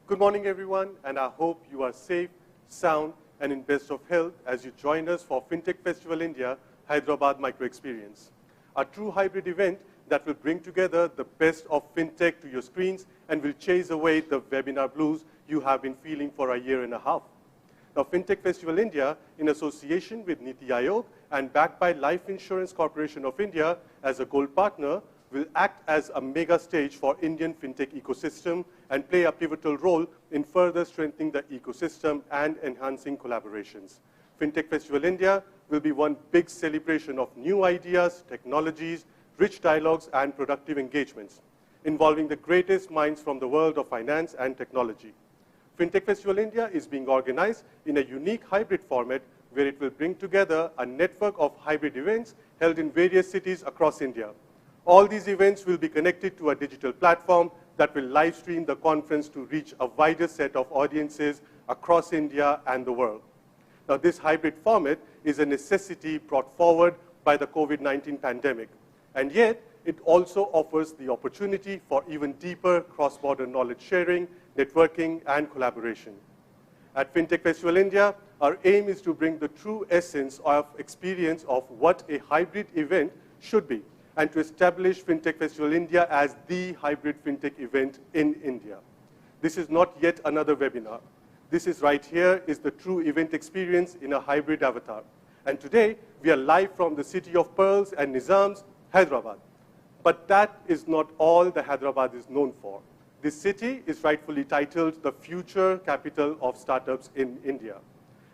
Good morning, everyone, and I hope you are safe, sound, and in best of health as you join us for FinTech Festival India Hyderabad Micro Experience, a true hybrid event that will bring together the best of FinTech to your screens and will chase away the webinar blues you have been feeling for a year and a half. Now, FinTech Festival India, in association with Niti Aayog and backed by Life Insurance Corporation of India as a gold partner, will act as a mega stage for Indian FinTech ecosystem and play a pivotal role in further strengthening the ecosystem and enhancing collaborations. FinTech Festival India will be one big celebration of new ideas, technologies, rich dialogues, and productive engagements, involving the greatest minds from the world of finance and technology. FinTech Festival India is being organized in a unique hybrid format where it will bring together a network of hybrid events held in various cities across India. All these events will be connected to a digital platform that will live stream the conference to reach a wider set of audiences across India and the world. Now, this hybrid format is a necessity brought forward by the COVID-19 pandemic, and yet it also offers the opportunity for even deeper cross-border knowledge sharing, networking, and collaboration. At FinTech Festival India, our aim is to bring the true essence of experience of what a hybrid event should be, and to establish FinTech Festival India as the hybrid FinTech event in India. This is not yet another webinar. This is right here is the true event experience in a hybrid avatar. And today, we are live from the city of pearls and Nizams, Hyderabad. But that is not all that Hyderabad is known for. This city is rightfully titled the future capital of startups in India.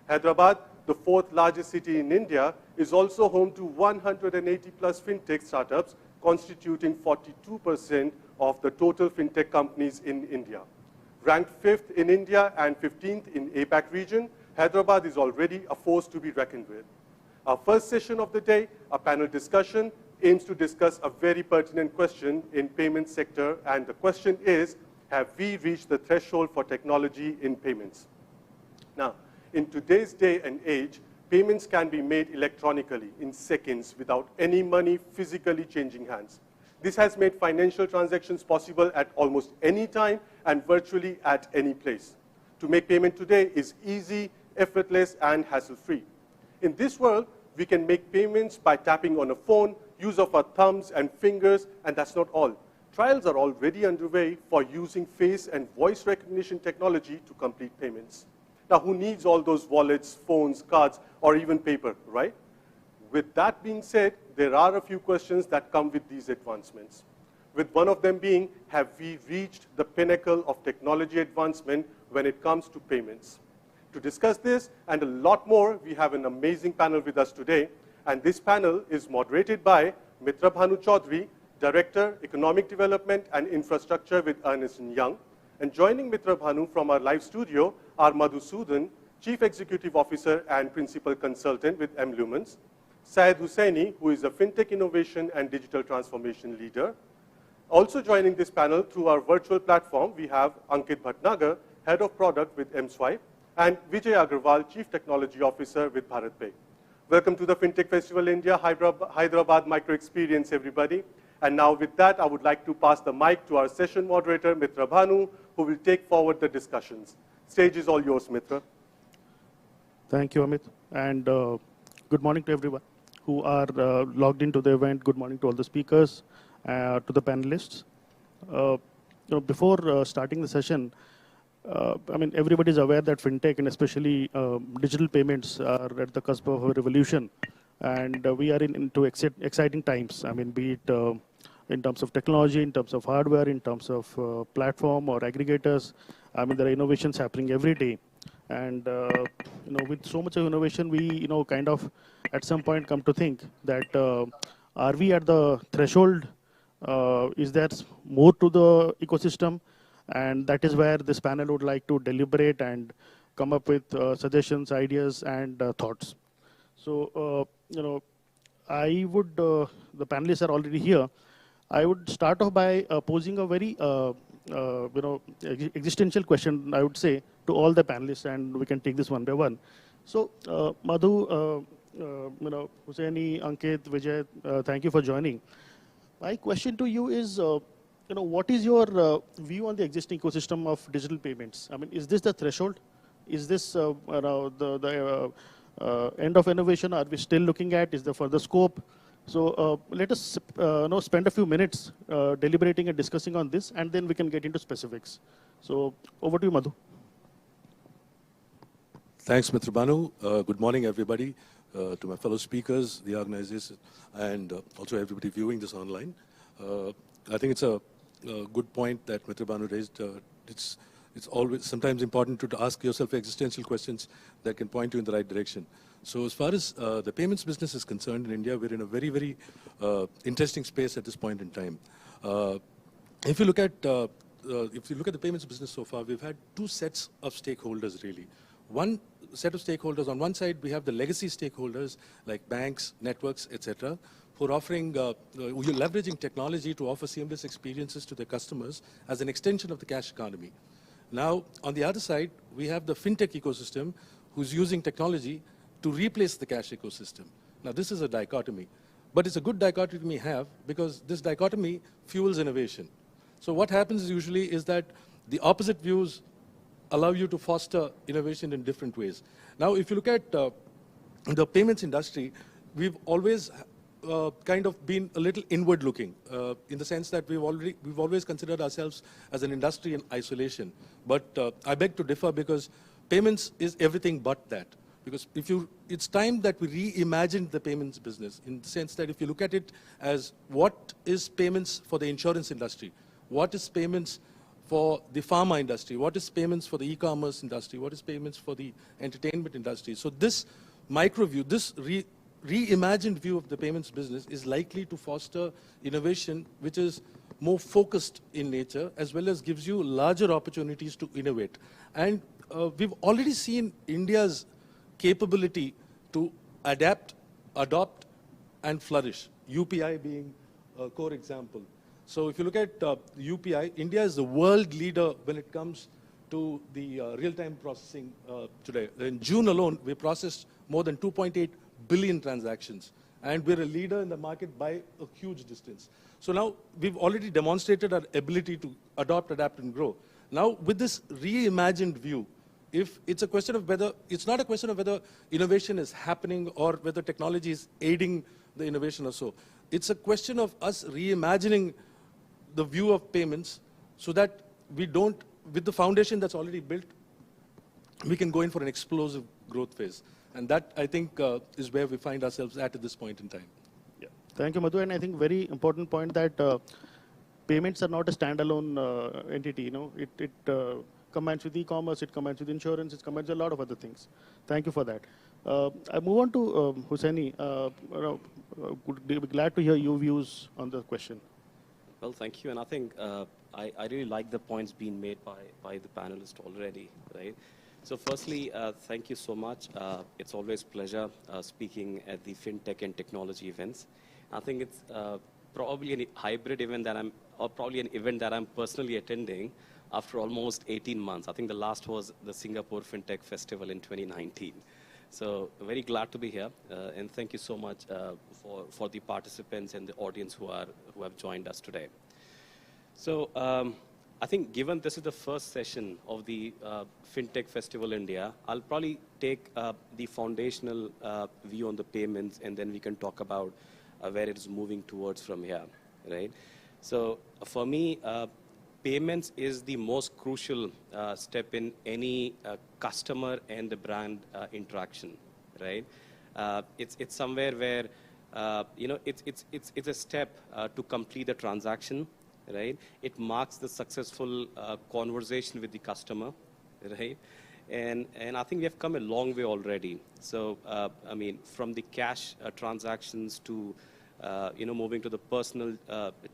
Hyderabad, the fourth largest city in India, is also home to 180 plus fintech startups, constituting 42% of the total fintech companies in India. Ranked 5th in India and 15th in APAC region, Hyderabad is already a force to be reckoned with. Our first session of the day, a panel discussion, aims to discuss a very pertinent question in payment sector, and the question is, have we reached the threshold for technology in payments? Now, in today's day and age, payments can be made electronically in seconds without any money physically changing hands. This has made financial transactions possible at almost any time and virtually at any place. To make payment today is easy, effortless, and hassle-free. In this world, we can make payments by tapping on a phone, use of our thumbs and fingers, and that's not all. Trials are already underway for using face and voice recognition technology to complete payments. Now, who needs all those wallets, phones, cards, or even paper, right? With that being said, there are a few questions that come with these advancements. With one of them being, have we reached the pinnacle of technology advancement when it comes to payments? To discuss this and a lot more, we have an amazing panel with us today. And this panel is moderated by Mitra Bhanu Chaudhary, Director, Economic Development and Infrastructure with Ernst & Young. And joining Mitra Bhanu from our live studio are Madhusudan, Chief Executive Officer and Principal Consultant with M-Lumens, Syed Hussaini, who is a FinTech Innovation and Digital Transformation Leader. Also joining this panel through our virtual platform, we have Ankit Bhatnagar, Head of Product with M-Swipe, and Vijay Agarwal, Chief Technology Officer with BharatPay. Welcome to the FinTech Festival India Hyderabad Micro Experience, everybody. And now with that, I would like to pass the mic to our session moderator, Mitra Bhanu, who will take forward the discussions. Stage is all yours, Mitra. Thank you, Amit. And good morning to everyone who are logged into the event. Good morning to all the speakers, to the panelists. Before starting the session, I mean, everybody is aware that fintech and especially digital payments are at the cusp of a revolution. And we are into exciting times. I mean, be it in terms of technology, in terms of hardware, in terms of platform or aggregators. I mean, there are innovations happening every day. And, with so much of innovation, we, kind of at some point come to think that are we at the threshold? Is there more to the ecosystem? And that is where this panel would like to deliberate and come up with suggestions, ideas, and thoughts. So, I would, the panelists are already here. I would start off by posing a very, existential question, I would say, to all the panelists, and we can take this one by one. So, Madhu, Hussaini, Ankit, Vijay, thank you for joining. My question to you is, what is your view on the existing ecosystem of digital payments? I mean, is this the threshold? Is this the end of innovation? Are we still looking at? Is there further scope? So let us spend a few minutes deliberating and discussing on this, and then we can get into specifics. So over to you, Madhu. Thanks, Mr. Banu. Good morning, everybody, to my fellow speakers, the organizers, and also everybody viewing this online. I think it's a good point that Mr. Banu raised. It's always sometimes important to ask yourself existential questions that can point you in the right direction. So as far as the payments business is concerned in India, we're in a very, very interesting space at this point in time. If you look at the payments business so far, we've had two sets of stakeholders really. One set of stakeholders, on one side, we have the legacy stakeholders like banks, networks, etc., who are offering, we're leveraging technology to offer seamless experiences to their customers as an extension of the cash economy. Now, on the other side, we have the fintech ecosystem who's using technology to replace the cash ecosystem. Now, this is a dichotomy, but it's a good dichotomy to have because this dichotomy fuels innovation. So what happens usually is that the opposite views allow you to foster innovation in different ways. Now, if you look at the payments industry, we've always kind of been a little inward-looking in the sense that we've always considered ourselves as an industry in isolation. But I beg to differ because payments is everything but that. Because it's time that we reimagine the payments business in the sense that if you look at it as what is payments for the insurance industry, what is payments for the pharma industry, what is payments for the e-commerce industry, what is payments for the entertainment industry. So this micro view, this reimagined view of the payments business is likely to foster innovation which is more focused in nature as well as gives you larger opportunities to innovate. And we've already seen India's capability to adapt, adopt, and flourish, UPI being a core example. So if you look at UPI, India is the world leader when it comes to the real-time processing today. In June alone, we processed more than 2.8 billion transactions, and we're a leader in the market by a huge distance. So now we've already demonstrated our ability to adopt, adapt, and grow. Now with this reimagined view, if it's a question of whether, it's not a question of whether innovation is happening or whether technology is aiding the innovation or so. It's a question of us reimagining the view of payments so that we don't, with the foundation that's already built, we can go in for an explosive growth phase. And that, I think, is where we find ourselves at this point in time. Yeah. Thank you, Madhu. And I think very important point that payments are not a standalone entity. It combines with e-commerce, it combines with insurance, it combines a lot of other things. Thank you for that. I move on to Hussaini. Would be glad to hear your views on the question. Well, thank you. And I think I really like the points being made by the panelists already, right? So firstly, thank you so much. It's always a pleasure speaking at the FinTech and technology events. I think it's probably a hybrid event or probably an event that I'm personally attending after almost 18 months. I think the last was the Singapore FinTech Festival in 2019. So very glad to be here, and thank you so much for the participants and the audience who have joined us today. So I think given this is the first session of the FinTech Festival India, I'll probably take the foundational view on the payments, and then we can talk about where it is moving towards from here, right? So for me, payments is the most crucial step in any customer and the brand interaction, right? It's somewhere where it's a step to complete the transaction, right? It marks the successful conversation with the customer, right? And I think we have come a long way already. So I mean, from the cash transactions to moving to the personal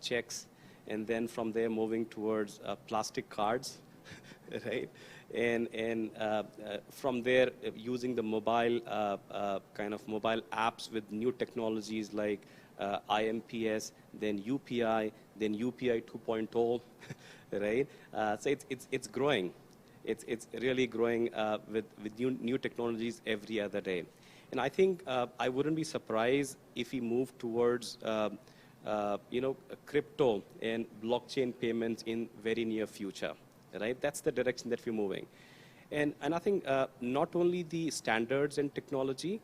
checks, and then from there moving towards plastic cards, right? And from there using the mobile kind of mobile apps with new technologies like IMPS, then UPI, then UPI 2.0, right? So it's growing. It's really growing with new technologies every other day. And I think I wouldn't be surprised if we move towards crypto and blockchain payments in very near future, right? That's the direction that we're moving. And I think not only the standards and technology,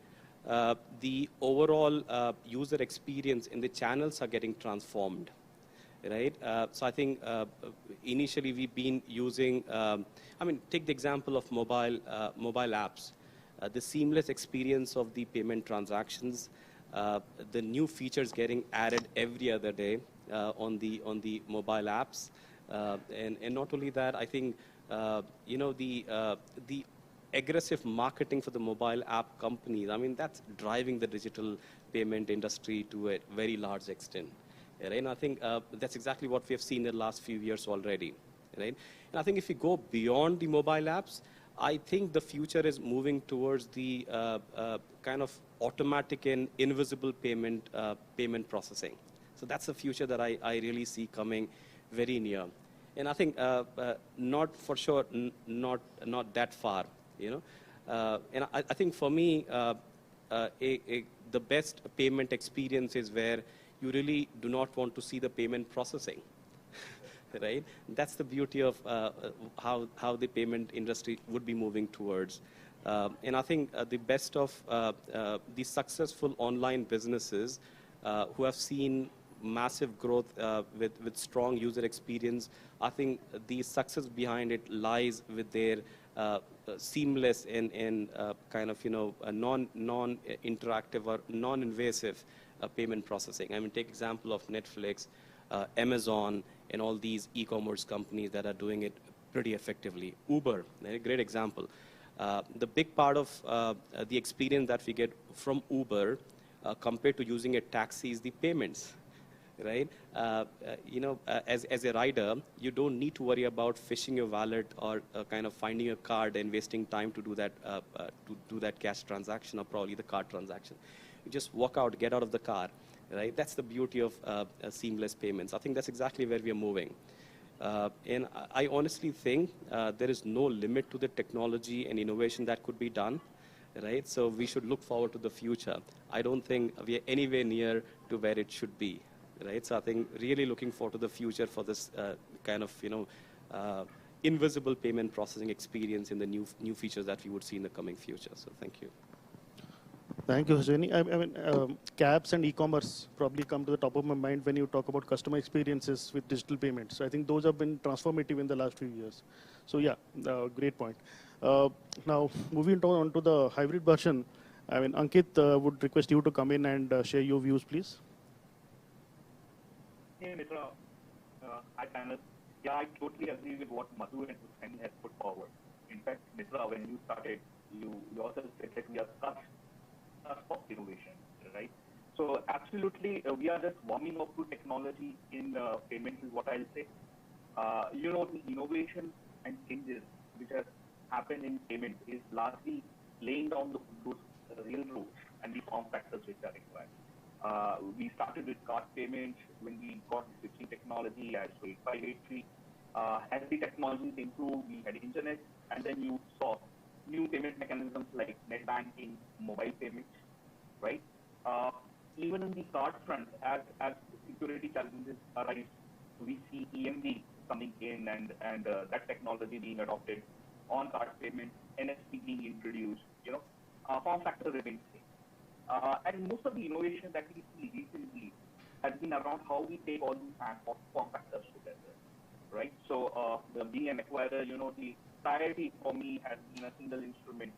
the overall user experience in the channels are getting transformed, right? So I think initially we've been using, take the example of mobile apps. The seamless experience of the payment transactions, the new features getting added every other day on the mobile apps, and not only that, I think the aggressive marketing for the mobile app companies. I mean, that's driving the digital payment industry to a very large extent. Right? And I think that's exactly what we have seen in the last few years already. Right? And I think if we go beyond the mobile apps, I think the future is moving towards the kind of automatic and invisible payment processing. So that's the future that I really see coming very near. And I think not for sure, not that far, And I think for me, the best payment experience is where you really do not want to see the payment processing. Right? That's the beauty of how the payment industry would be moving towards. And I think the best of the successful online businesses who have seen massive growth with strong user experience, I think the success behind it lies with their seamless and kind of non-interactive or non-invasive payment processing. I mean, take example of Netflix, Amazon, and all these e-commerce companies that are doing it pretty effectively. Uber, a great example. The big part of the experience that we get from Uber compared to using a taxi is the payments, right? As a rider, you don't need to worry about fishing your wallet or kind of finding a card and wasting time to do that cash transaction or probably the card transaction. You just walk out, get out of the car. Right? That's the beauty of seamless payments. I think that's exactly where we are moving. And I honestly think there is no limit to the technology and innovation that could be done. Right? So we should look forward to the future. I don't think we are anywhere near to where it should be. Right? So I think really looking forward to the future for this kind of invisible payment processing experience in the new features that we would see in the coming future. So thank you. Thank you, Hussaini. I mean, cabs and e-commerce probably come to the top of my mind when you talk about customer experiences with digital payments. So I think those have been transformative in the last few years. So yeah, great point. Now, moving on to the hybrid version, I mean, Ankit, would request you to come in and share your views, please. Hey, Mitra. Hi, panel. Yeah, I totally agree with what Madhu and Hussaini has put forward. In fact, Mitra, when you started, you also said that we are cusp of innovation, right? So absolutely, we are just warming up to technology in payments is what I'll say. The innovation and changes which have happened in payments is largely laying down those real rules and the form factors which are required. We started with card payments when we got the switching technology as 8583. As the technologies improved, we had internet, and then you saw new payment mechanisms like net banking, mobile payments, right? Even in the card front, as security challenges arise, we see EMV coming in and that technology being adopted on card payment, NFC being introduced, form factor remains same. And most of the innovation that we see recently has been around how we take all these form factors together, right? So being an acquirer, the priority for me has been a single instrument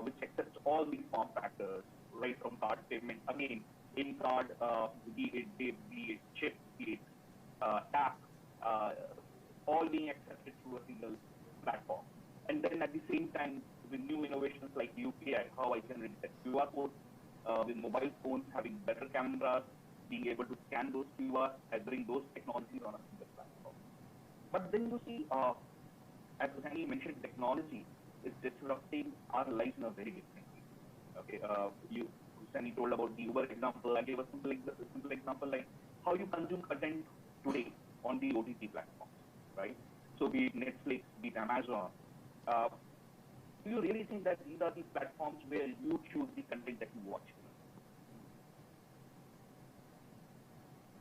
which accepts all these form factors, right from card payment, again, in card, be it chip, be it tap, all being accepted through a single platform. And then at the same time, with new innovations like UPI, how I can read that QR code, with mobile phones having better cameras, being able to scan those QR, and bring those technologies on a single platform. But then you see, as Hussaini mentioned, technology is disrupting our lives in a very different way. Okay, Hussaini told about the Uber example. I gave a simple example like how you consume content today on the OTT platforms, right? So be it Netflix, be it Amazon. Do you really think that these are the platforms where you choose the content that you watch?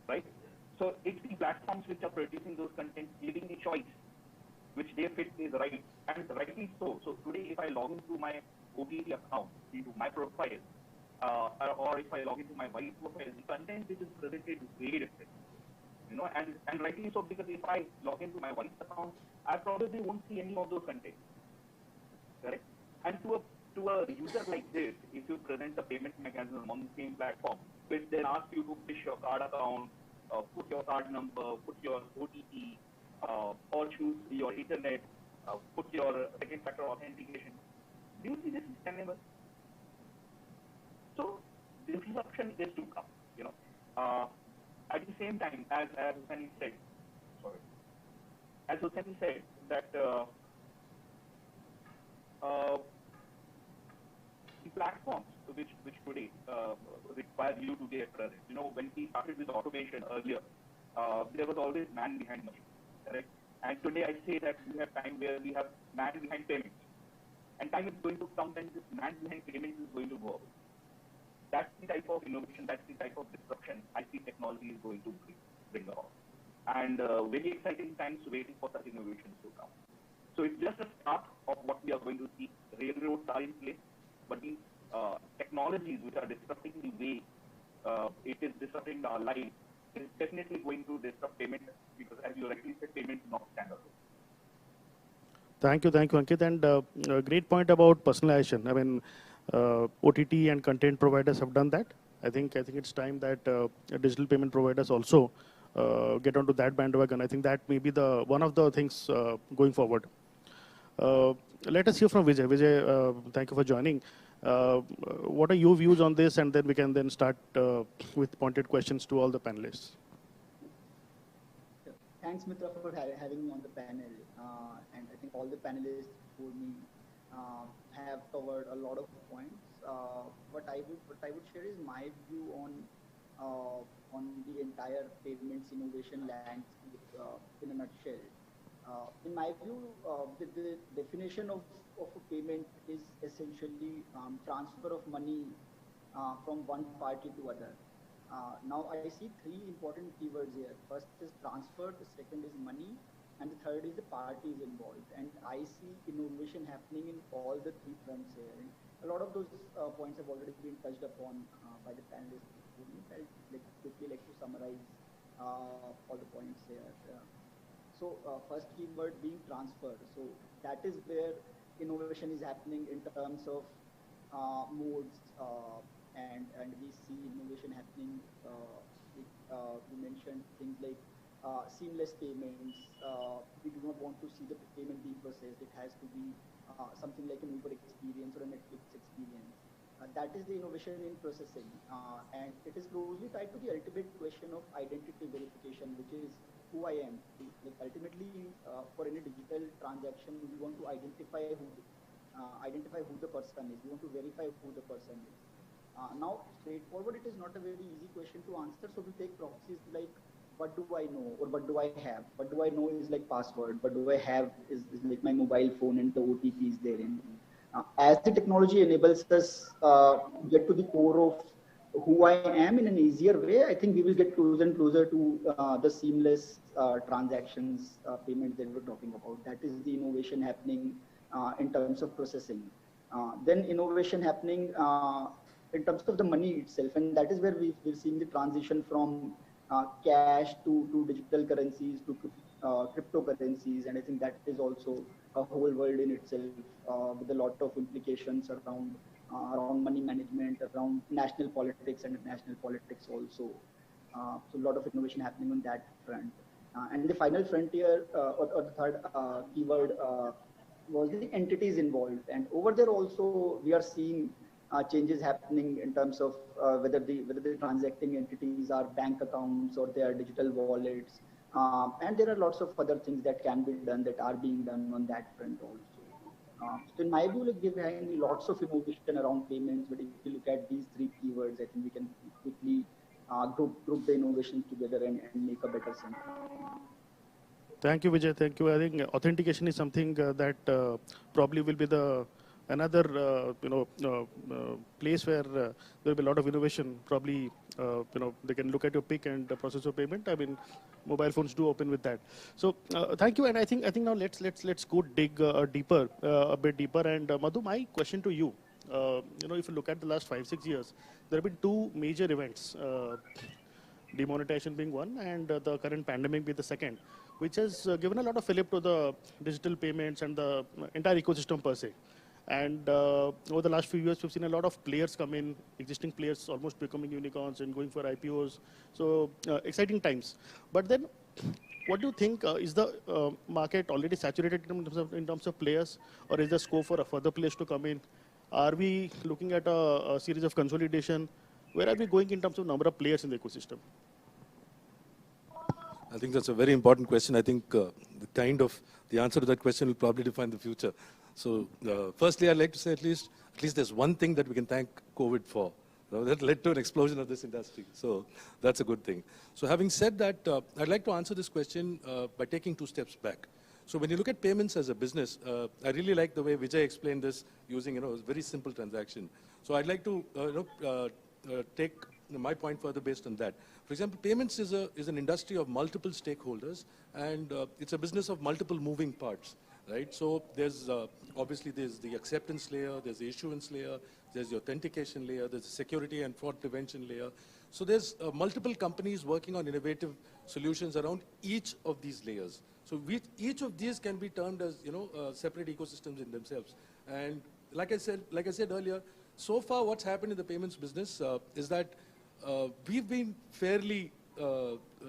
Right? So it's the platforms which are producing those contents, giving the choice which they fit is right, and rightly so. So today, if I log into my OTT account, into my profile, or if I log into my wife's profile, the content which is presented is very different. And rightly so, because if I log into my wife's account, I probably won't see any of those contents. Correct? And to a user like this, if you present a payment mechanism on the same platform, which then asks you to push your card account, put your card number, put your OTP, or choose your internet, put your second factor authentication. Do you see this is tenable? So disruption is to come. At the same time, as Hussaini said, that the platforms which today require you to be present. When we started with automation earlier, there was always man behind machine, correct? And today I say that we have time where we have man behind payments. And time is going to come when this man behind payments is going to go away. That's the type of innovation, that's the type of disruption I see technology is going to bring about. And very exciting times waiting for such innovations to come. So it's just a start of what we are going to see. Railroads are in place, but these technologies which are disrupting the way it is disrupting our life is definitely going to disrupt payment, because as you rightly said, payment is not standalone. Thank you, Ankit. And a great point about personalization. I mean, OTT and content providers have done that. I think it's time that digital payment providers also get onto that bandwagon. I think that may be one of the things going forward. Let us hear from Vijay. Vijay, thank you for joining. What are your views on this? And then we can then start with pointed questions to all the panelists. Thanks, Mitra, for having me on the panel. And I think all the panelists before me have covered a lot of points. What I would share is my view on the entire payments innovation landscape in a nutshell. In my view, the definition of a payment is essentially transfer of money from one party to other. Now I see three important keywords here. First is transfer, the second is money, and the third is the parties involved. And I see innovation happening in all the three fronts here. And a lot of those points have already been touched upon by the panelists. I'd quickly like to summarize all the points here. So first keyword being transfer. So that is where innovation is happening in terms of modes, and we see innovation happening. We mentioned things like seamless payments. We do not want to see the payment being processed. It has to be something like an Uber experience or a Netflix experience. That is the innovation in processing, and it is closely tied to the ultimate question of identity verification, which is who I am. Like ultimately, for any digital transaction, we want to identify who the person is. We want to verify who the person is. Now, straightforward, it is not a very easy question to answer. So we take proxies like, what do I know, or what do I have? What do I know is like password. What do I have is like my mobile phone and the OTP is therein. As the technology enables us get to the core of who I am in an easier way, I think we will get closer and closer to the seamless transactions, payments that we're talking about. That is the innovation happening in terms of processing. Then innovation happening in terms of the money itself, and that is where we're seeing the transition from cash to digital currencies to cryptocurrencies, and I think that is also a whole world in itself with a lot of implications around money management, around national politics and international politics also. So a lot of innovation happening on that front. And the final frontier or the third keyword was the entities involved, and over there also we are seeing changes happening in terms of whether the transacting entities are bank accounts or they are digital wallets, and there are lots of other things that can be done, that are being done on that front also. So in my view, like, we're having lots of innovation around payments, but if you look at these three keywords, I think we can quickly group the innovations together and make a better sense. Thank you, Vijay. Thank you. I think authentication is something that probably will be the another place where there will be a lot of innovation. Probably they can look at your pick and process your payment. I mean, mobile phones do open with that. So thank you, and I think now let's go dig deeper, a bit deeper. And Madhu, my question to you, if you look at the last 5-6 years, there have been two major events. Demonetization being one, and the current pandemic being the second, which has given a lot of fillip to the digital payments and the entire ecosystem per se. And over the last few years, we've seen a lot of players come in, existing players almost becoming unicorns and going for IPOs. So exciting times. But then, what do you think is the market already saturated in terms of players, or is there scope for further players to come in? Are we looking at a series of consolidation? Where are we going in terms of number of players in the ecosystem? I think that's a very important question. I think the answer to that question will probably define the future. So firstly, I'd like to say at least there's one thing that we can thank COVID for. That led to an explosion of this industry. So that's a good thing. So having said that, I'd like to answer this question by taking 2 steps back. So when you look at payments as a business, I really like the way Vijay explained this using a very simple transaction. So I'd like to take my point further based on that. For example, payments is an industry of multiple stakeholders, and it's a business of multiple moving parts, right? So there's obviously there's the acceptance layer, there's the issuance layer, there's the authentication layer, there's the security and fraud prevention layer. So there's multiple companies working on innovative solutions around each of these layers. So each of these can be termed as separate ecosystems in themselves. And like I said earlier, so far what's happened in the payments business is that we've been fairly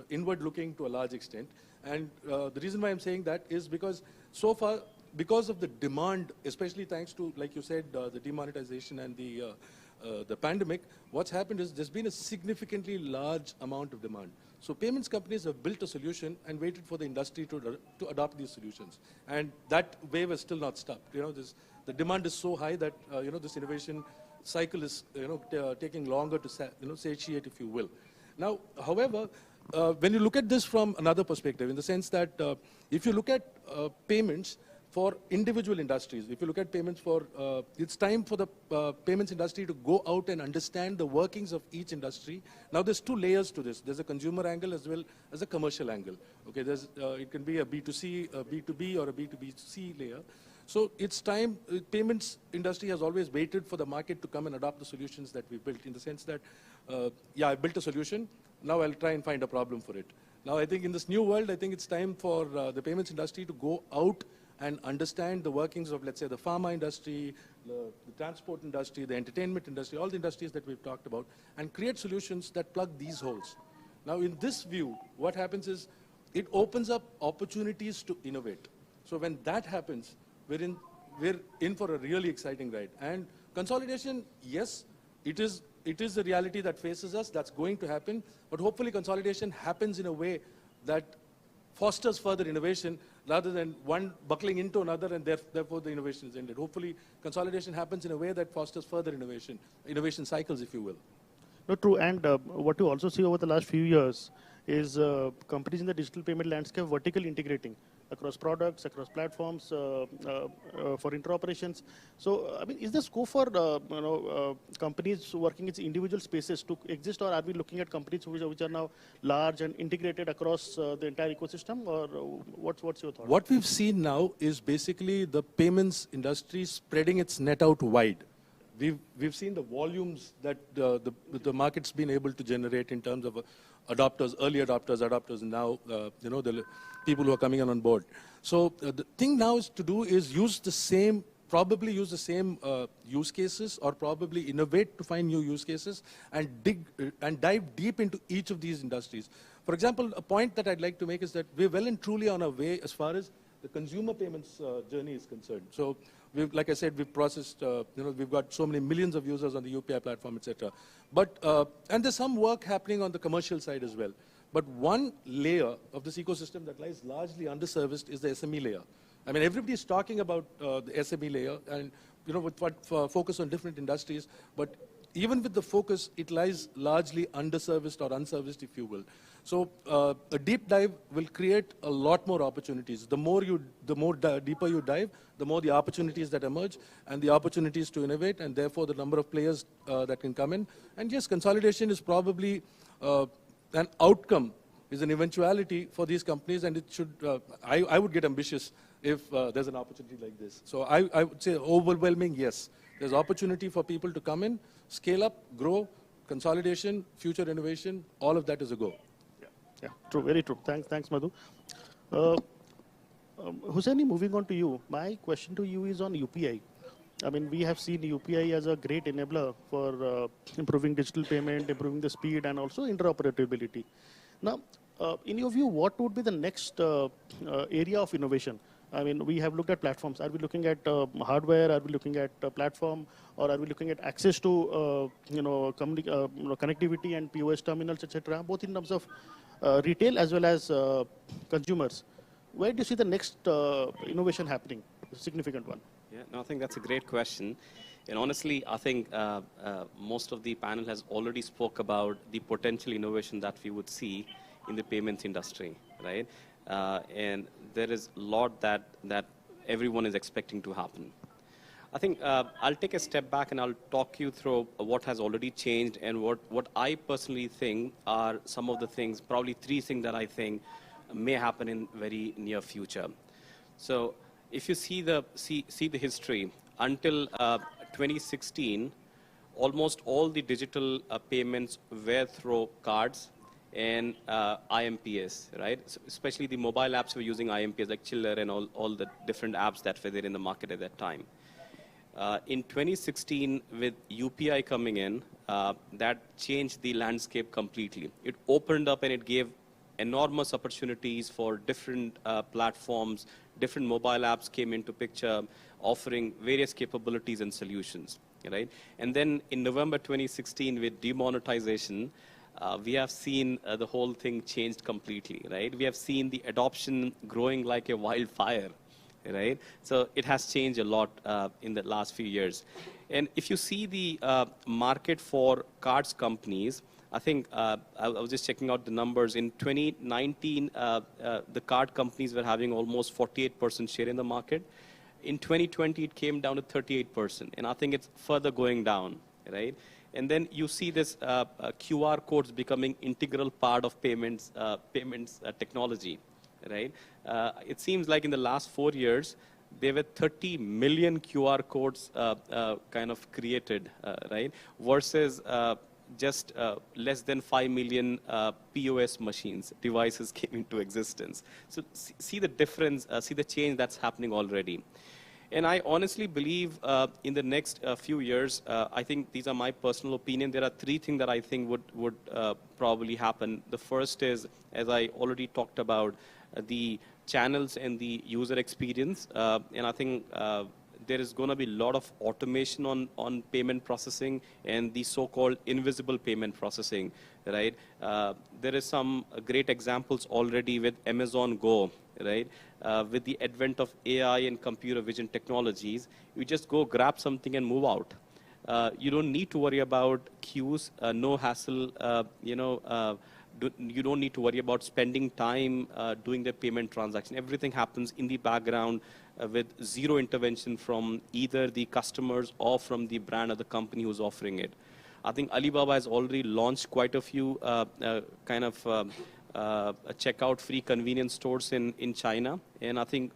inward-looking to a large extent. And the reason why I'm saying that is because so far, because of the demand, especially thanks to, like you said, the demonetization and the pandemic, what's happened is there's been a significantly large amount of demand. So payments companies have built a solution and waited for the industry to adopt these solutions. And that wave has still not stopped. The demand is so high that this innovation cycle is taking longer to satiate, if you will. Now, however, when you look at this from another perspective, in the sense that if you look at payments for individual industries, if you look at payments for, it's time for the payments industry to go out and understand the workings of each industry. Now, there's 2 layers to this. There's a consumer angle as well as a commercial angle. Okay, it can be a B2C, a B2B, or a B2B2C layer. So it's time, payments industry has always waited for the market to come and adopt the solutions that we built, in the sense that, I built a solution, now I'll try and find a problem for it. Now I think in this new world, I think it's time for the payments industry to go out and understand the workings of, let's say, the pharma industry, the transport industry, the entertainment industry, all the industries that we've talked about, and create solutions that plug these holes. Now in this view, what happens is, it opens up opportunities to innovate. So when that happens, we're in for a really exciting ride. And consolidation, yes, it is a reality that faces us, that's going to happen, but hopefully consolidation happens in a way that fosters further innovation rather than one buckling into another and therefore the innovation is ended. Hopefully consolidation happens in a way that fosters further innovation cycles, if you will. No, true. And what you also see over the last few years is companies in the digital payment landscape vertically integrating across products, across platforms, for interoperations. So, I mean, is there scope for companies working in individual spaces to exist, or are we looking at companies which are now large and integrated across the entire ecosystem, or what's your thought? What we've seen now is basically the payments industry spreading its net out wide. We've seen the volumes that the market's been able to generate in terms of adopters, early adopters, and now the people who are coming on board. So the thing now is use the same use cases, or probably innovate to find new use cases and dive deep into each of these industries. For example, a point that I'd like to make is that we're well and truly on our way as far as the consumer payments journey is concerned. So, like I said, we've processed, we've got so many millions of users on the UPI platform, etc. But, and there's some work happening on the commercial side as well. But one layer of this ecosystem that lies largely underserviced is the SME layer. I mean, everybody's talking about the SME layer and, with what focus on different industries, but even with the focus, it lies largely underserviced or unserviced, if you will. So a deep dive will create a lot more opportunities. The more deeper you dive, the more the opportunities that emerge and the opportunities to innovate, and therefore the number of players that can come in. And yes, consolidation is probably an outcome, is an eventuality for these companies, and it should, I would get ambitious if there's an opportunity like this. So I would say overwhelming, yes. There's opportunity for people to come in, scale up, grow, consolidation, future innovation, all of that is a go. Yeah, true, very true. Thanks, Madhu. Hussaini, moving on to you. My question to you is on UPI. I mean, we have seen UPI as a great enabler for improving digital payment, improving the speed, and also interoperability. Now, in your view, what would be the next area of innovation? I mean, we have looked at platforms. Are we looking at hardware? Are we looking at platform? Or are we looking at access to connectivity and POS terminals, etc., both in terms of retail as well as consumers? Where do you see the next innovation happening, a significant one? Yeah, no, I think that's a great question. And honestly, I think most of the panel has already spoke about the potential innovation that we would see in the payments industry, right? And there is a lot that everyone is expecting to happen. I think I'll take a step back and I'll talk you through what has already changed and what I personally think are some of the things, probably 3 things that I think may happen in very near future. So if you see the history, until 2016, almost all the digital payments were through cards and IMPS, right? So especially the mobile apps were using IMPS like Chiller and all the different apps that were there in the market at that time. In 2016, with UPI coming in, that changed the landscape completely. It opened up and it gave enormous opportunities for different platforms, different mobile apps came into picture, offering various capabilities and solutions, right? And then in November 2016, with demonetization, we have seen the whole thing changed completely, right? We have seen the adoption growing like a wildfire, right? So it has changed a lot in the last few years. And if you see the market for cards companies, I think I was just checking out the numbers. In 2019, the card companies were having almost 48% share in the market. In 2020, it came down to 38%. And I think it's further going down, right? And then you see this QR codes becoming integral part of payments technology, right? It seems like in the last 4 years, there were 30 million QR codes kind of created, right? Versus just less than 5 million POS machines, devices came into existence. So see the difference, see the change that's happening already. And I honestly believe in the next few years, I think these are my personal opinion, there are 3 things that I think would probably happen. The first is, as I already talked about, the channels and the user experience. And I think there is going to be a lot of automation on payment processing and the so-called invisible payment processing, right? There is some great examples already with Amazon Go, right? With the advent of AI and computer vision technologies, you just go grab something and move out. You don't need to worry about queues, no hassle, you don't need to worry about spending time doing the payment transaction. Everything happens in the background with zero intervention from either the customers or from the brand or the company who's offering it. I think Alibaba has already launched quite a few checkout free convenience stores in China. And I think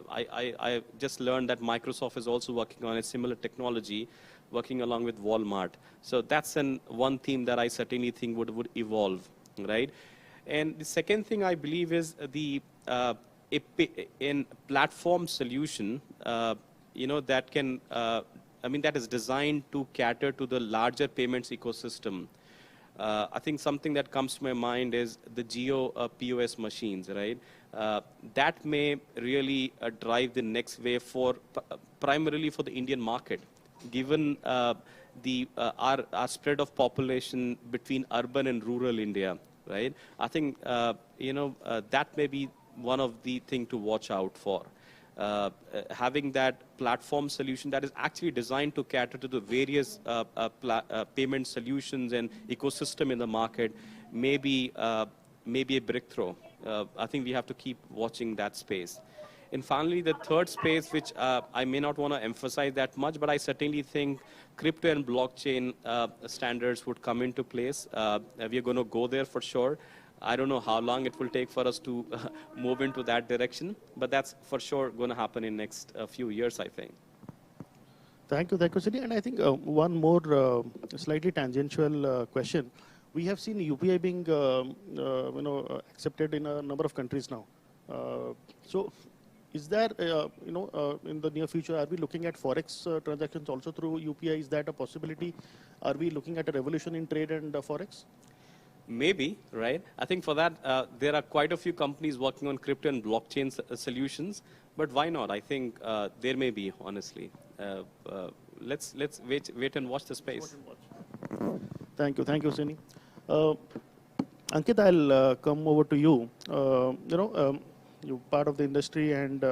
I just learned that Microsoft is also working on a similar technology, working along with Walmart. So that's one theme that I certainly think would evolve, right? And the second thing I believe is the in platform solution, that can, that is designed to cater to the larger payments ecosystem. I think something that comes to my mind is the Geo POS machines, right? That may really drive the next wave primarily for the Indian market, given our spread of population between urban and rural India, right? I think, that may be one of the things to watch out for. Having that platform solution that is actually designed to cater to the various payment solutions and ecosystem in the market may be may be a breakthrough. I think we have to keep watching that space. And finally, the third space, which I may not want to emphasize that much, but I certainly think crypto and blockchain standards would come into place. We are going to go there for sure. I don't know how long it will take for us to move into that direction, but that's for sure going to happen in next few years, I think. Thank you, Srini. And I think one more slightly tangential question. We have seen UPI being, accepted in a number of countries now. So, is there, in the near future, are we looking at forex transactions also through UPI? Is that a possibility? Are we looking at a revolution in trade and forex? Maybe, right? I think for that, there are quite a few companies working on crypto and blockchain solutions, but why not? I think there may be, honestly. Let's wait and watch the space. Thank you, Srini. Ankit, I'll come over to you. You're part of the industry, and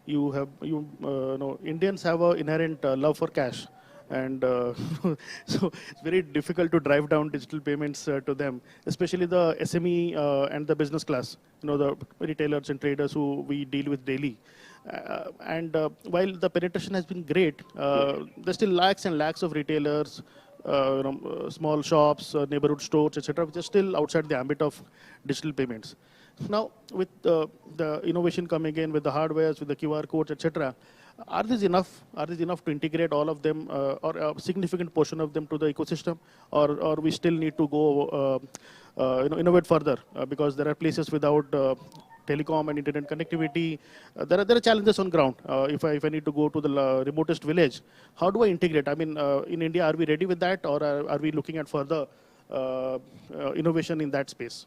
Indians have an inherent love for cash. And so it's very difficult to drive down digital payments to them, especially the SME and the business class, the retailers and traders who we deal with daily. While the penetration has been great, there's still lakhs and lakhs of retailers, small shops, neighborhood stores, etc., which are still outside the ambit of digital payments. Now, with the innovation coming in, with the hardwares, with the QR codes, etc., are these enough? Are these enough to integrate all of them, or a significant portion of them to the ecosystem, or we still need to go, innovate further because there are places without telecom and internet connectivity. There are challenges on ground. If I need to go to the remotest village, how do I integrate? I mean, in India, are we ready with that, or are we looking at further innovation in that space?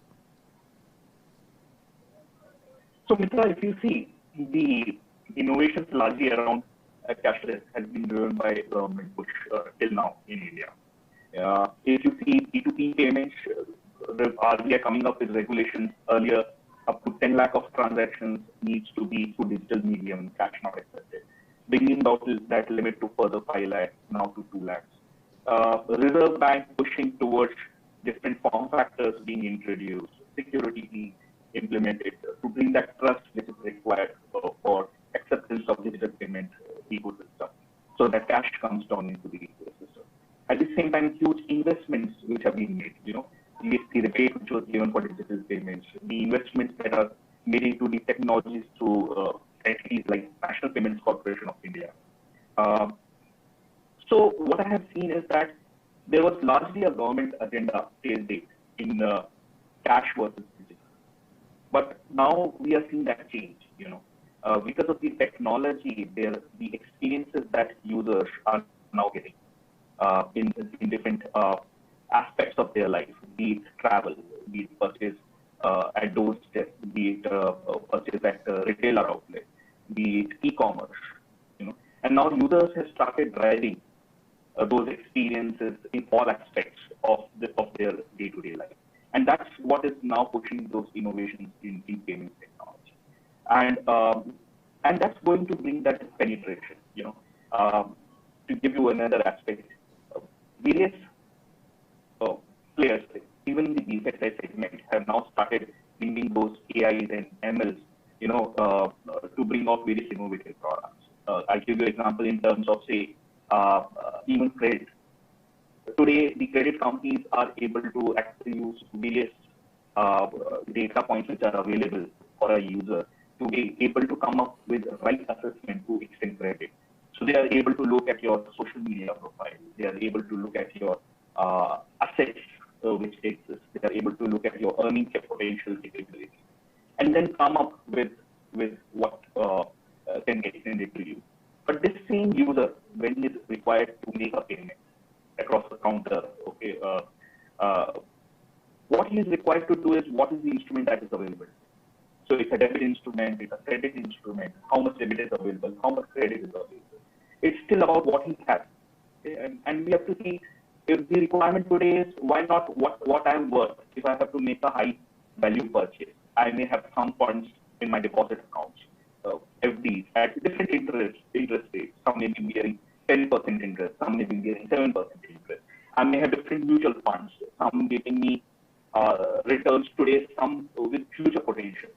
So, Mitra, if you see, the innovations largely around cashless has been driven by government push till now in India. If you see P2P payments, RBI coming up with regulations earlier, up to 10 lakh of transactions needs to be through digital medium, cash not accepted. Bringing that limit to further 5 lakhs, now to 2 lakhs. Reserve Bank pushing towards different form factors being introduced, security being implemented to bring that trust which is required for acceptance of digital payment ecosystem, so that cash comes down into the ecosystem. At the same time, huge investments which have been made, GST rebate which was given for digital payments, the investments that are made into the technologies through entities like National Payments Corporation of India. So what I have seen is that there was largely a government agenda till date in cash versus digital. But now we are seeing that change, because of the technology, the experiences that users are now getting in different aspects of their life, be it travel, be it purchase at doorstep, be it purchase at retailer outlet, be it e-commerce, and now users have started driving those experiences in all aspects of their day-to-day life. And that's what is now pushing those innovations in payments technology. And that's going to bring that penetration, to give you another aspect, various players, even in the BFSI segment, have now started bringing those AIs and MLs, to bring out various innovative products. I'll give you an example in terms of, say, even credit. Today, the credit companies are able to actually use various data points which are available for a user to be able to come up with the right assessment to extend credit. So they are able to look at your social media profile. They are able to look at your assets which exist. They are able to look at your earning potential capability, and then come up with what can get extended to you. But this same user, when he is required to make a payment across the counter, what he is required to do is what is the instrument that is available. So it's a debit instrument, it's a credit instrument, how much debit is available, how much credit is available. It's still about what he has. And we have to see if the requirement today is why not what I'm worth. If I have to make a high value purchase, I may have some funds in my deposit accounts, FDs at different interest rates. Some may be getting 10% interest, some may be getting 7% interest. I may have different mutual funds, some giving me returns today, some with future potential,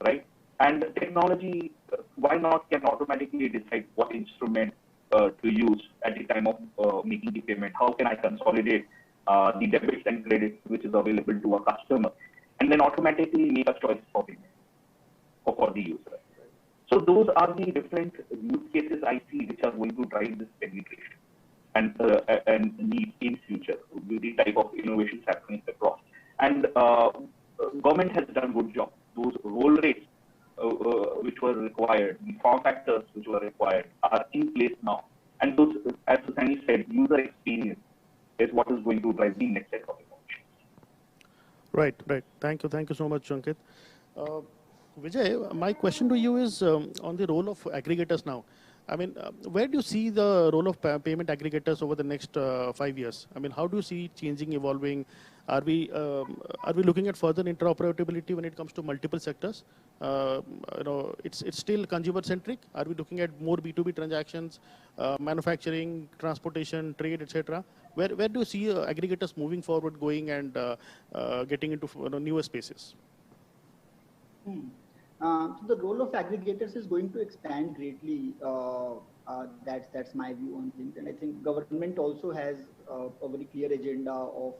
right? And technology, why not, can automatically decide what instrument to use at the time of making the payment. How can I consolidate the debits and credits which is available to a customer, and then automatically make a choice for payment for the user. So those are the different use cases I see which are going to drive this penetration and need in future with the type of innovations happening across. And government has done a good job. Those roll rates which were required, the form factors which were required are in place now. And those, as Sunny said, user experience is what is going to drive the next set of innovations. Right, right. Thank you so much, Ankit. Vijay, my question to you is on the role of aggregators now. I mean, where do you see the role of payment aggregators over the next 5 years? I mean, how do you see it changing, evolving? Are we looking at further interoperability when it comes to multiple sectors? It's still consumer centric. Are we looking at more B2B transactions, manufacturing, transportation, trade, etc.? Where do you see aggregators moving forward, going and getting into newer spaces? So the role of aggregators is going to expand greatly. That's my view on things, and I think government also has a very clear agenda of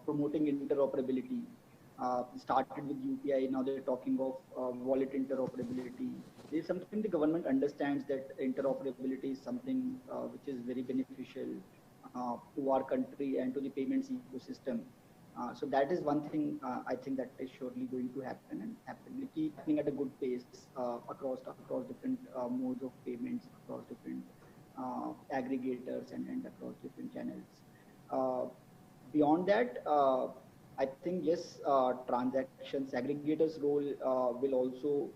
promoting interoperability. Started with UPI, now they're talking of wallet interoperability. There's something the government understands that interoperability is something which is very beneficial to our country and to the payments ecosystem. So that is one thing I think that is surely going to happen and keep happening at a good pace across different modes of payments, across different aggregators and across different channels. Beyond that, I think yes, transactions aggregators role will also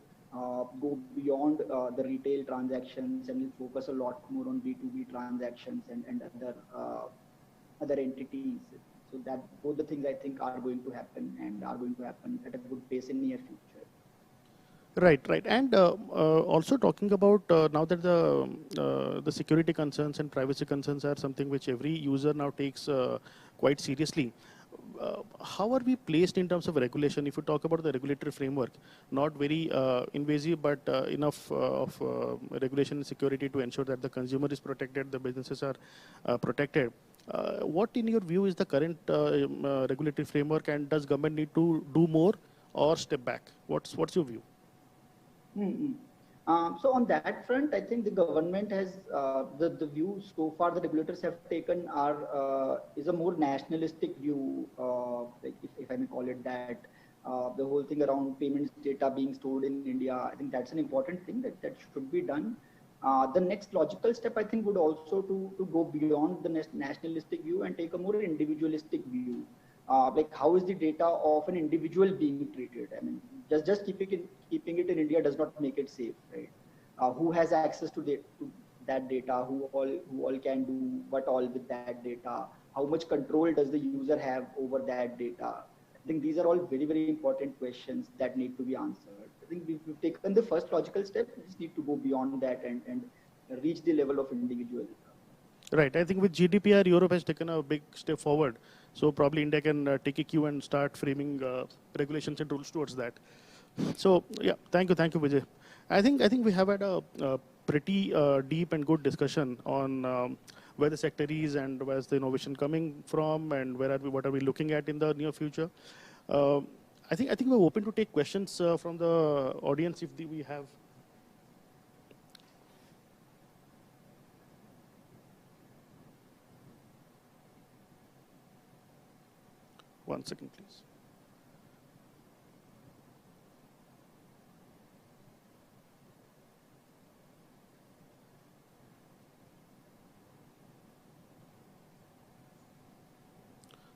go beyond the retail transactions and will focus a lot more on B2B transactions and other entities. So that both the things I think are going to happen and are going to happen at a good pace in near future. Right, right. And also talking about now that the security concerns and privacy concerns are something which every user now takes quite seriously. How are we placed in terms of regulation? If you talk about the regulatory framework, not very invasive, but enough of regulation and security to ensure that the consumer is protected, the businesses are protected. What, in your view, is the current regulatory framework, and does government need to do more or step back? What's your view? So on that front, I think the government has the view so far the regulators have taken is a more nationalistic view, like if I may call it that. The whole thing around payments data being stored in India, I think that's an important thing that should be done. The next logical step, I think, would also to go beyond the nationalistic view and take a more individualistic view. Like how is the data of an individual being treated? I mean, just keeping it in India does not make it safe, right? Who has access to that data? Who all can do what all with that data? How much control does the user have over that data? I think these are all very, very important questions that need to be answered. I think we've taken the first logical step. We just need to go beyond that and reach the level of individual. Right. I think with GDPR, Europe has taken a big step forward. So probably India can take a cue and start framing regulations and rules towards that. So yeah, thank you, Vijay. I think we have had a pretty deep and good discussion on where the sector is and where's the innovation coming from and what are we looking at in the near future. I think we're open to take questions from the audience if we have. One second, please.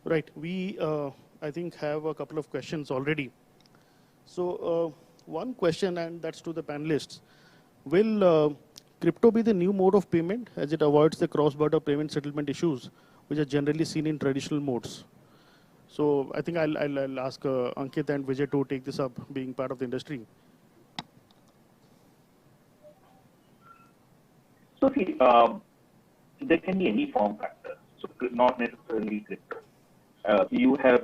Right. We, I think, have a couple of questions already. So one question, and that's to the panelists. Will crypto be the new mode of payment as it avoids the cross-border payment settlement issues, which are generally seen in traditional modes? So I think I'll ask Ankit and Vijay to take this up, being part of the industry. So see, there can be any form factor, so not necessarily crypto. you have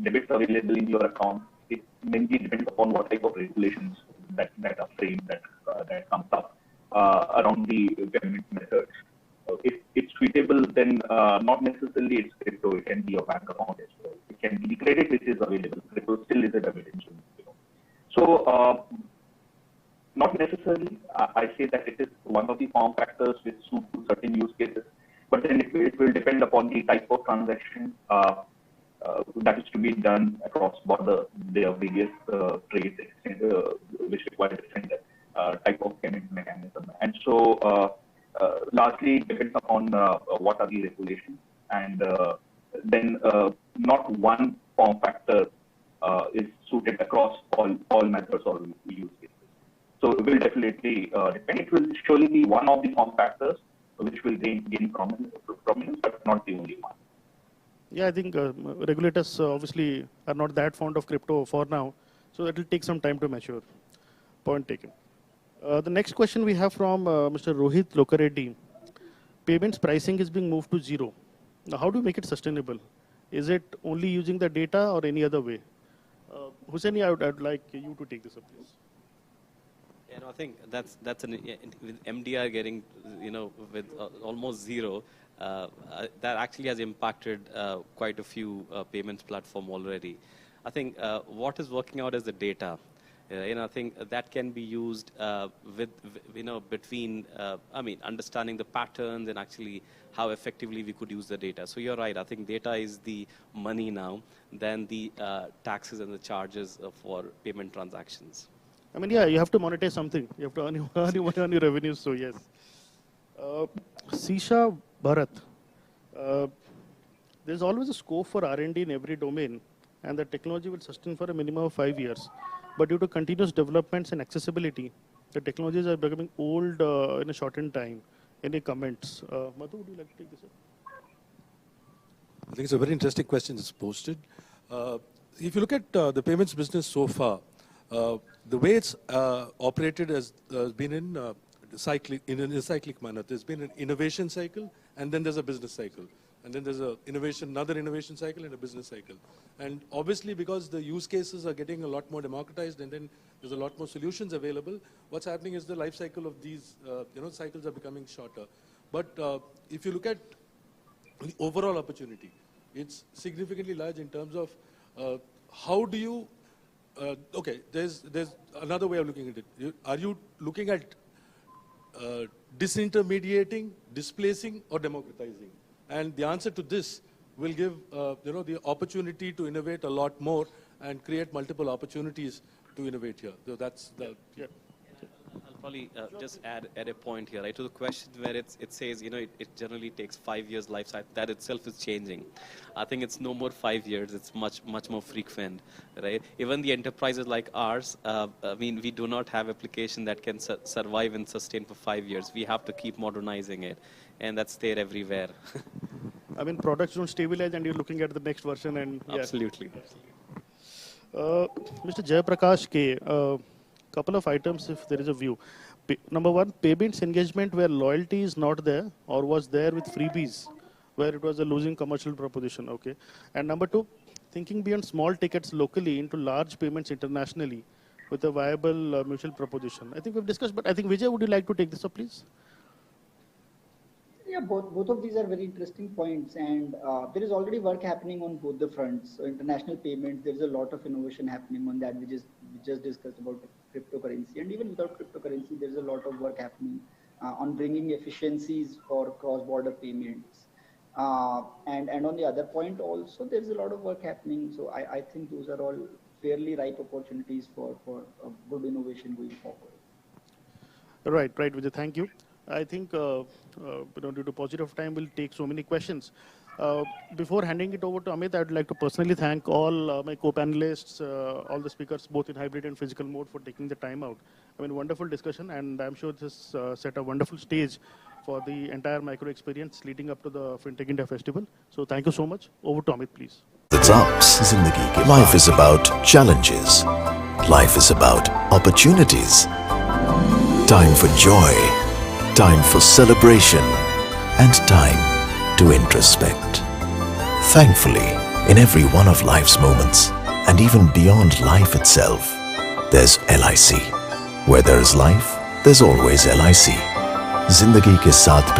debits available in your account. It mainly depends upon what type of regulations that are framed that comes up around the payment methods. If it's suitable, then not necessarily it's crypto. It can be your bank account as well. It can be the credit which is available. Crypto still is a debit instrument. So not necessarily. I say that it is one of the form factors which suit to certain use cases, but then it will depend upon the type of transaction that is to be done across border. There are various trades which require different type of payment mechanism, and so largely it depends upon what are the regulations, and then not one form factor is suited across all methods or use cases. So it will definitely depend. It will surely be one of the form factors which will gain prominence, but not the only one. Yeah, I think regulators obviously are not that fond of crypto for now, so it will take some time to mature. Point taken. The next question we have from Mr. Rohit Lokareddy. Payments pricing is being moved to zero. Now, how do you make it sustainable? Is it only using the data or any other way? Hussaini, I'd like you to take this up, please. Yeah, no, I think that's with MDR getting, with almost zero, that actually has impacted quite a few payments platform already. I think what is working out is the data. I think that can be used between, understanding the patterns and actually how effectively we could use the data. So you're right. I think data is the money now than the taxes and the charges for payment transactions. I mean, yeah, you have to monetize something. You have to earn your revenues, so yes. Sisha Bharat, there's always a scope for R&D in every domain, and the technology will sustain for a minimum of 5 years. But due to continuous developments and accessibility, the technologies are becoming old in a shortened time. Any comments? Madhu, would you like to take this up? I think it's a very interesting question that's posted. If you look at the payments business so far, the way it's operated has been in a cyclic manner. There's been an innovation cycle, and then there's a business cycle. And then there's another innovation cycle and a business cycle. And obviously, because the use cases are getting a lot more democratized and then there's a lot more solutions available, what's happening is the life cycle of these cycles are becoming shorter. But if you look at the overall opportunity, it's significantly large in terms of how do you, there's another way of looking at it. Are you looking at disintermediating, displacing, or democratizing? And the answer to this will give the opportunity to innovate a lot more and create multiple opportunities to innovate here. So that's the I'll probably just add a point here, right? To the question where it says, it generally takes 5 years life cycle. That itself is changing. I think it's no more 5 years. It's much more frequent, right? Even the enterprises like ours, we do not have application that can survive and sustain for 5 years. We have to keep modernizing it, and that's there everywhere. I mean, products don't stabilize, and you're looking at the next version, and yeah. Absolutely. Mr. Jayaprakash K. Couple of items if there is a view. Number one, payments engagement where loyalty is not there or was there with freebies, where it was a losing commercial proposition. Okay. And number two, thinking beyond small tickets locally into large payments internationally with a viable mutual proposition. I think we've discussed, but I think Vijay, would you like to take this up, please? Yeah, both of these are very interesting points, and there is already work happening on both the fronts. So international payments, there is a lot of innovation happening on that. We just discussed about cryptocurrency, and even without cryptocurrency, there is a lot of work happening on bringing efficiencies for cross-border payments. And on the other point also, there is a lot of work happening. So I think those are all fairly ripe opportunities for a good innovation going forward. Right, Vijay. Thank you. I think due to paucity of time, we'll take so many questions. Before handing it over to Amit, I'd like to personally thank all my co-panelists, all the speakers, both in hybrid and physical mode, for taking the time out. I mean, wonderful discussion, and I'm sure this set a wonderful stage for the entire micro experience leading up to the FinTech India Festival. So thank you so much. Over to Amit, please. Life is about challenges. Life is about opportunities. Time for joy. Time for celebration. And time to introspect. Thankfully, In every one of life's moments, and even beyond life itself, there's LIC. Where there is life, there's always LIC. Zindagi ke saath bhi